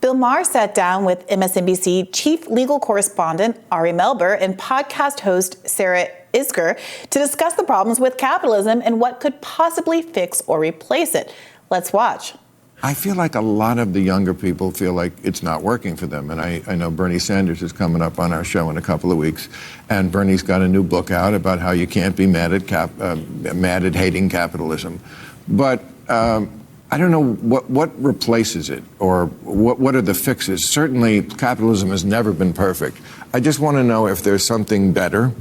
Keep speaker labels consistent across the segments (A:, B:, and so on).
A: Bill Maher sat down with MSNBC chief legal correspondent Ari Melber and podcast host Sarah Isgur to discuss the problems with capitalism and what could possibly fix or replace it. Let's watch.
B: I feel like a lot of the younger people feel like it's not working for them. And I know Bernie Sanders is coming up on our show in a couple of weeks. And Bernie's got a new book out about how you can't be mad at hating capitalism. But I don't know what replaces it or what are the fixes. Certainly, capitalism has never been perfect. I just want to know if there's something better.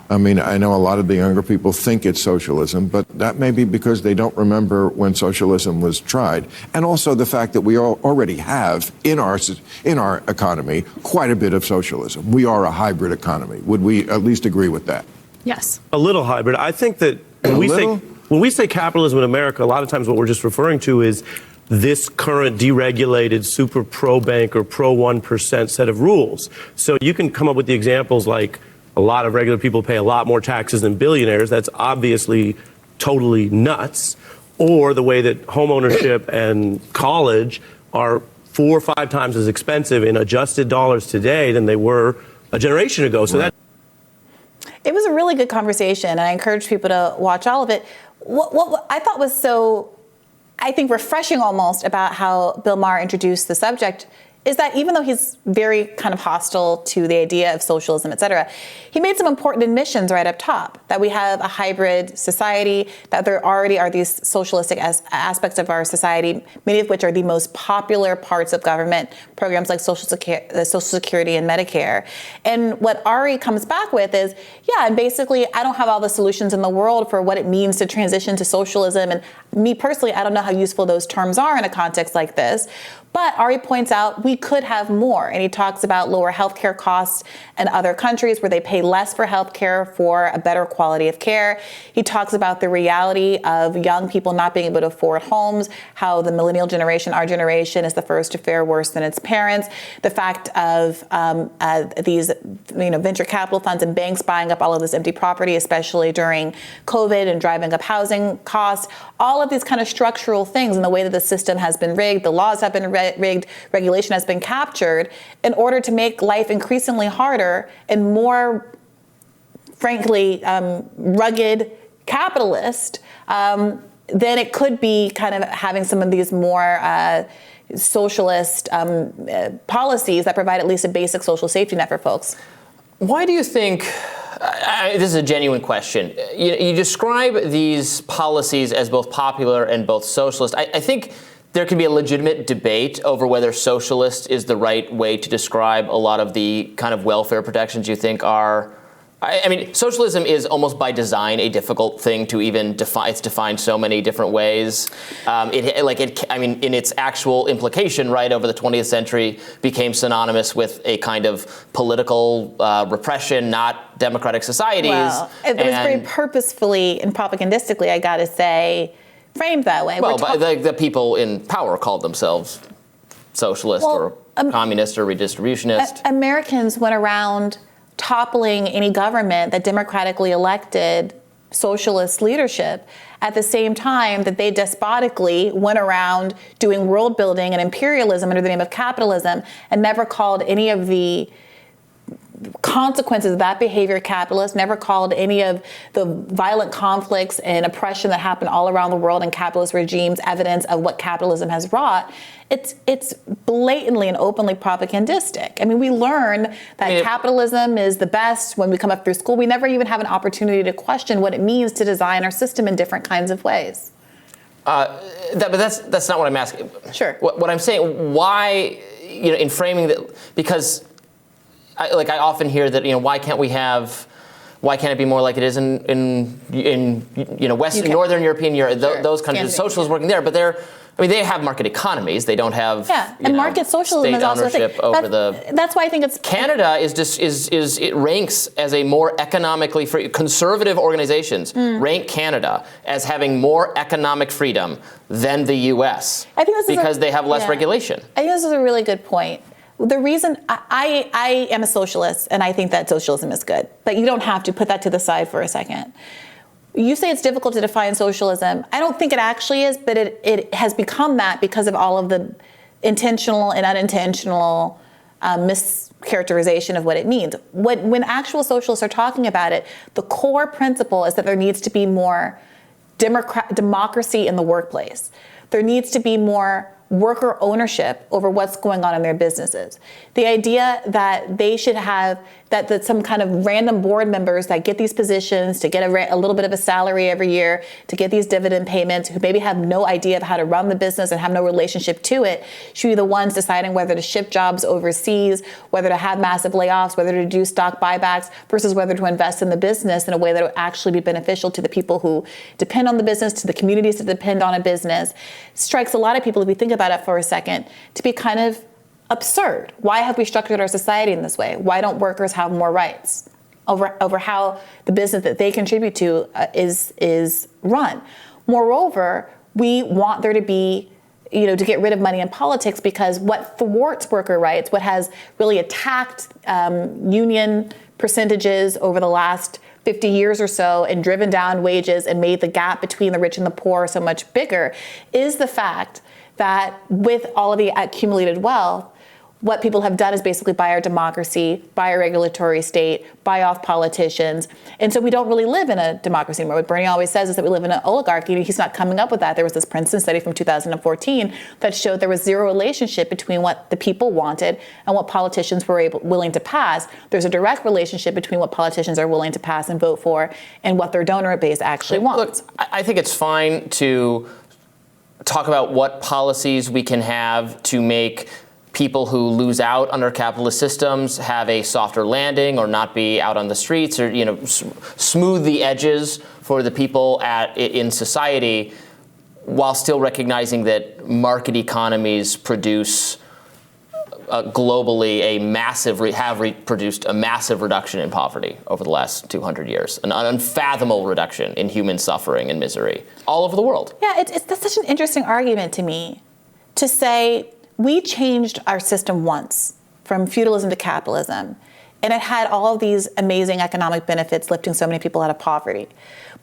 B: I mean, I know a lot of the younger people think it's socialism, but that may be because they don't remember when socialism was tried. And also the fact that we already have in our economy quite a bit of socialism. We are a hybrid economy. Would we at least agree with that?
A: Yes.
C: A little hybrid. I think that when we say capitalism in America, a lot of times what we're just referring to is this current deregulated, super pro-bank or pro-1% set of rules. So you can come up with the examples like a lot of regular people pay a lot more taxes than billionaires. That's obviously totally nuts. Or the way that home ownership and college are 4 or 5 times as expensive in adjusted dollars today than they were a generation ago. So that
A: It was a really good conversation, and I encourage people to watch all of it. What I thought was so, I think, refreshing almost about how Bill Maher introduced the subject is that even though he's very kind of hostile to the idea of socialism, et cetera, he made some important admissions right up top, that we have a hybrid society, that there already are these socialistic aspects of our society, many of which are the most popular parts of government programs like Social Security and Medicare. And what Ari comes back with is, yeah, and basically I don't have all the solutions in the world for what it means to transition to socialism. And me personally, I don't know how useful those terms are in a context like this. But Ari points out we could have more. And he talks about lower healthcare costs in other countries where they pay less for healthcare for a better quality of care. He talks about the reality of young people not being able to afford homes, how the millennial generation, our generation, is the first to fare worse than its parents. The fact of these venture capital funds and banks buying up all of this empty property, especially during COVID, and driving up housing costs. All of these kind of structural things and the way that the system has been rigged, the laws have been rigged, regulation has been captured in order to make life increasingly harder and more, frankly, rugged capitalist than it could be kind of having some of these more socialist policies that provide at least a basic social safety net for folks.
D: Why do you think, this is a genuine question, you describe these policies as both popular and both socialist. I think there can be a legitimate debate over whether socialist is the right way to describe a lot of the kind of welfare protections you think are. I mean, socialism is almost by design a difficult thing to even define. It's defined so many different ways. In its actual implication, right, over the 20th century became synonymous with a kind of political repression, not democratic societies.
A: Well, it was very purposefully and propagandistically, I got to say, framed that way.
D: Well, the people in power called themselves socialist or communist or redistributionist.
A: Americans went around toppling any government that democratically elected socialist leadership at the same time that they despotically went around doing world building and imperialism under the name of capitalism and never called any of the consequences of that behavior capitalist, never called any of the violent conflicts and oppression that happen all around the world in capitalist regimes evidence of what capitalism has wrought. It's blatantly and openly propagandistic. I mean, we learn that capitalism is the best when we come up through school. We never even have an opportunity to question what it means to design our system in different kinds of ways.
D: But that's not what I'm asking.
A: Sure.
D: What I'm saying, why, in framing that, because I often hear that, why can't it be more like it is in Western, Northern European, those countries, socialism working there, but they have market economies. They don't have
A: and market socialism
D: state
A: is also
D: ownership over
A: That's why I think it's
D: Canada it ranks as a more economically free. Conservative organizations rank Canada as having more economic freedom than the U.S.
A: I think
D: because they have less regulation.
A: I think this is a really good point. The reason I am a socialist and I think that socialism is good, but you don't have to put that to the side for a second. You say it's difficult to define socialism. I don't think it actually is, but it has become that because of all of the intentional and unintentional mischaracterization of what it means. When actual socialists are talking about it, the core principle is that there needs to be more democracy in the workplace. There needs to be more worker ownership over what's going on in their businesses. The idea that they should have, that some kind of random board members that get these positions to get a little bit of a salary every year, to get these dividend payments, who maybe have no idea of how to run the business and have no relationship to it, should be the ones deciding whether to ship jobs overseas, whether to have massive layoffs, whether to do stock buybacks, versus whether to invest in the business in a way that will actually be beneficial to the people who depend on the business, to the communities that depend on a business. Strikes a lot of people, if we think about it for a second, to be kind of absurd. Why have we structured our society in this way? Why don't workers have more rights over how the business that they contribute to is run? Moreover, we want there to be, to get rid of money in politics, because what thwarts worker rights, what has really attacked union percentages over the last 50 years or so and driven down wages and made the gap between the rich and the poor so much bigger, is the fact that with all of the accumulated wealth, what people have done is basically buy our democracy, buy our regulatory state, buy off politicians. And so we don't really live in a democracy anymore. What Bernie always says is that we live in an oligarchy. He's not coming up with that. There was this Princeton study from 2014 that showed there was zero relationship between what the people wanted and what politicians were willing to pass. There's a direct relationship between what politicians are willing to pass and vote for and what their donor base actually wants.
D: Look, I think it's fine to talk about what policies we can have to make people who lose out under capitalist systems have a softer landing or not be out on the streets, or smooth the edges for the people in society, while still recognizing that market economies produce globally produced a massive reduction in poverty over the last 200 years, an unfathomable reduction in human suffering and misery all over the world.
A: Yeah, that's such an interesting argument to me, to say we changed our system once from feudalism to capitalism, and it had all of these amazing economic benefits, lifting so many people out of poverty.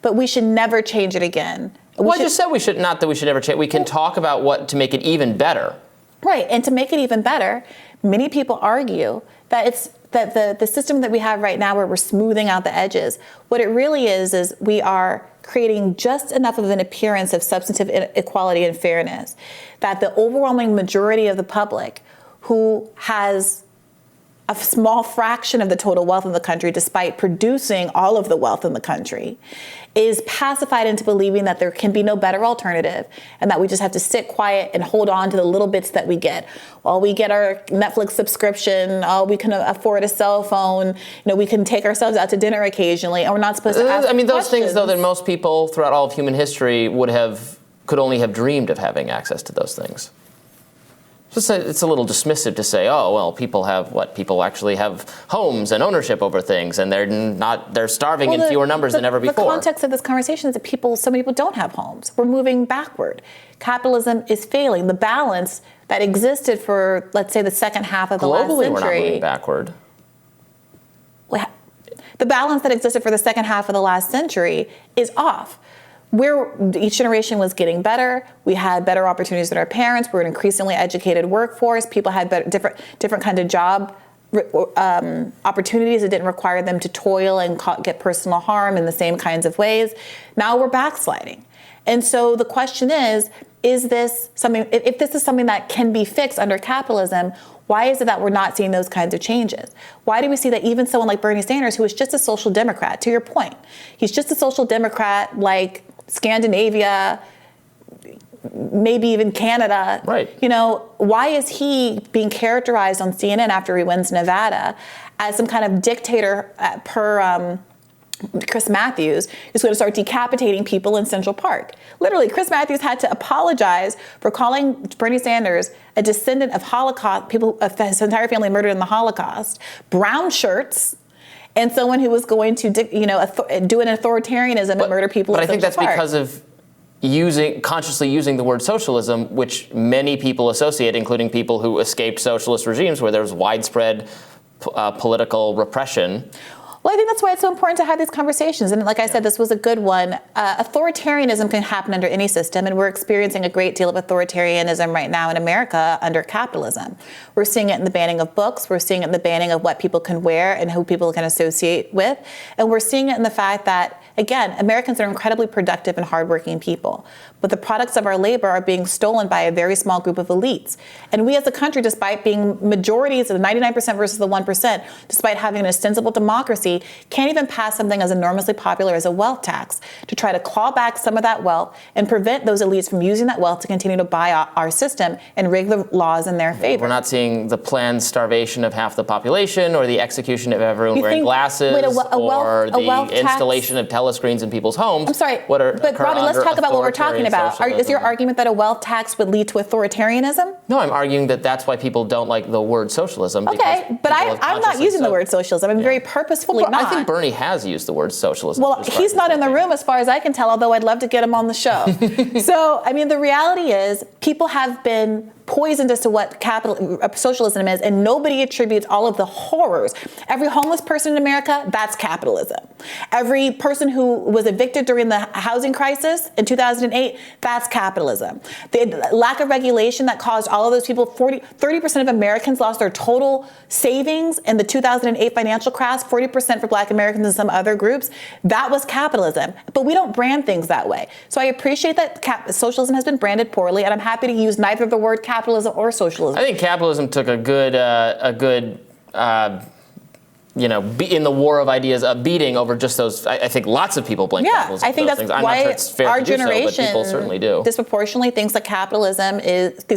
A: But we should never change it again.
D: I just said we should never change. We can talk about what to make it even better.
A: Right, and to make it even better, many people argue that the system that we have right now, where we're smoothing out the edges, what it really is we are creating just enough of an appearance of substantive equality and fairness that the overwhelming majority of the public, who has a small fraction of the total wealth in the country, despite producing all of the wealth in the country, is pacified into believing that there can be no better alternative and that we just have to sit quiet and hold on to the little bits that we get. Well, we get our Netflix subscription, we can afford a cell phone, we can take ourselves out to dinner occasionally, and we're not supposed to ask
D: those
A: questions.
D: Things, though, that most people throughout all of human history could only have dreamed of having access to those things. It's a little dismissive to say, oh, well, people actually have homes and ownership over things, and they're starving in fewer numbers than ever before.
A: The context of this conversation is that so many people don't have homes. We're moving backward. Capitalism is failing. The balance that existed for, let's say, the second half of the last century.
D: Globally, we're not moving backward.
A: The balance that existed for the second half of the last century is off. Each generation was getting better. We had better opportunities than our parents. We're an increasingly educated workforce. People had different kinds of job opportunities that didn't require them to toil and get personal harm in the same kinds of ways. Now we're backsliding. And so the question is this something, if this is something that can be fixed under capitalism, why is it that we're not seeing those kinds of changes? Why do we see that even someone like Bernie Sanders, who is just a social democrat, to your point, he's just a social democrat like Scandinavia, maybe even Canada.
D: Right.
A: Why is he being characterized on CNN after he wins Nevada as some kind of dictator per Chris Matthews, who's going to start decapitating people in Central Park? Literally, Chris Matthews had to apologize for calling Bernie Sanders a descendant of Holocaust, people, his entire family murdered in the Holocaust, brown shirts, and someone who was going to, do an authoritarianism and murder people.
D: But I think that's because of consciously using the word socialism, which many people associate, including people who escaped socialist regimes where there was widespread political repression.
A: Well, I think that's why it's so important to have these conversations. And like I said, this was a good one. Authoritarianism can happen under any system, and we're experiencing a great deal of authoritarianism right now in America under capitalism. We're seeing it in the banning of books. We're seeing it in the banning of what people can wear and who people can associate with. And we're seeing it in the fact that, again, Americans are incredibly productive and hardworking people. But the products of our labor are being stolen by a very small group of elites. And we as a country, despite being majorities of the 99% versus the 1%, despite having an ostensible democracy, can't even pass something as enormously popular as a wealth tax to try to claw back some of that wealth and prevent those elites from using that wealth to continue to buy our system and rig the laws in their favor.
D: We're not seeing the planned starvation of half the population or the execution of everyone wearing glasses or the installation of telescreens in people's homes.
A: I'm sorry, but Robby, let's talk about what we're talking about. Is your argument that a wealth tax would lead to authoritarianism?
D: No, I'm arguing that that's why people don't like the word socialism.
A: Okay, but I'm not using the word socialism. I'm very purposefully not.
D: I think Bernie has used the word socialism.
A: Well, he's not in the room as far as I can tell, although I'd love to get him on the show. So, I mean, the reality is people have been poisoned as to what socialism is, and nobody attributes all of the horrors. Every homeless person in America, that's capitalism. Every person who was evicted during the housing crisis in 2008, that's capitalism. The lack of regulation that caused all of those people, 30% of Americans lost their total savings in the 2008 financial crash, 40% for Black Americans and some other groups. That was capitalism. But we don't brand things that way. So I appreciate that socialism has been branded poorly, and I'm happy to use neither the word capitalism or socialism.
D: I think capitalism took a good in the war of ideas, a beating over just those. I think lots of people blame capitalism.
A: I think
D: for those
A: that's
D: things.
A: why
D: I'm not sure it's fair
A: our
D: to do
A: generation
D: so, but people certainly do.
A: Disproportionately thinks that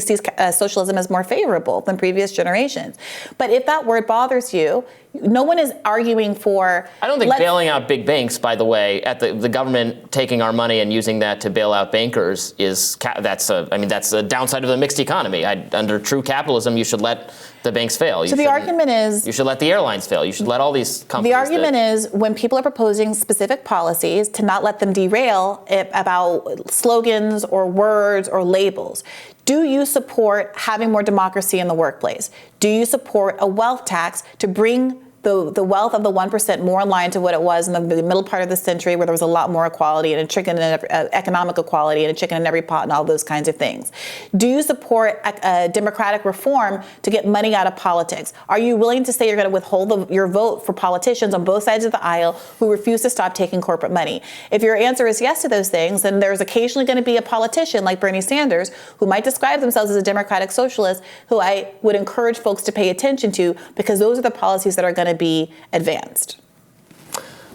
A: sees socialism as more favorable than previous generations. But if that word bothers you, no one is arguing for.
D: I don't think bailing out big banks, by the way, at the government taking our money and using that to bail out bankers that's a downside of the mixed economy. Under true capitalism, you should let the banks fail.
A: So the argument is
D: you should let the airlines fail. You should let all these companies.
A: The argument is when people are proposing specific policies to not let them derail it about slogans or words or labels. Do you support having more democracy in the workplace? Do you support a wealth tax to bring the wealth of the 1% more in line to what it was in the middle part of the century, where there was a lot more equality and economic equality and a chicken in every pot and all those kinds of things? Do you support democratic reform to get money out of politics? Are you willing to say you're going to withhold your vote for politicians on both sides of the aisle who refuse to stop taking corporate money? If your answer is yes to those things, then there's occasionally going to be a politician like Bernie Sanders who might describe themselves as a democratic socialist, who I would encourage folks to pay attention to, because those are the policies that are going to be advanced.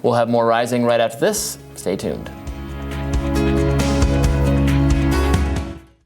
D: We'll have more Rising right after this. Stay tuned.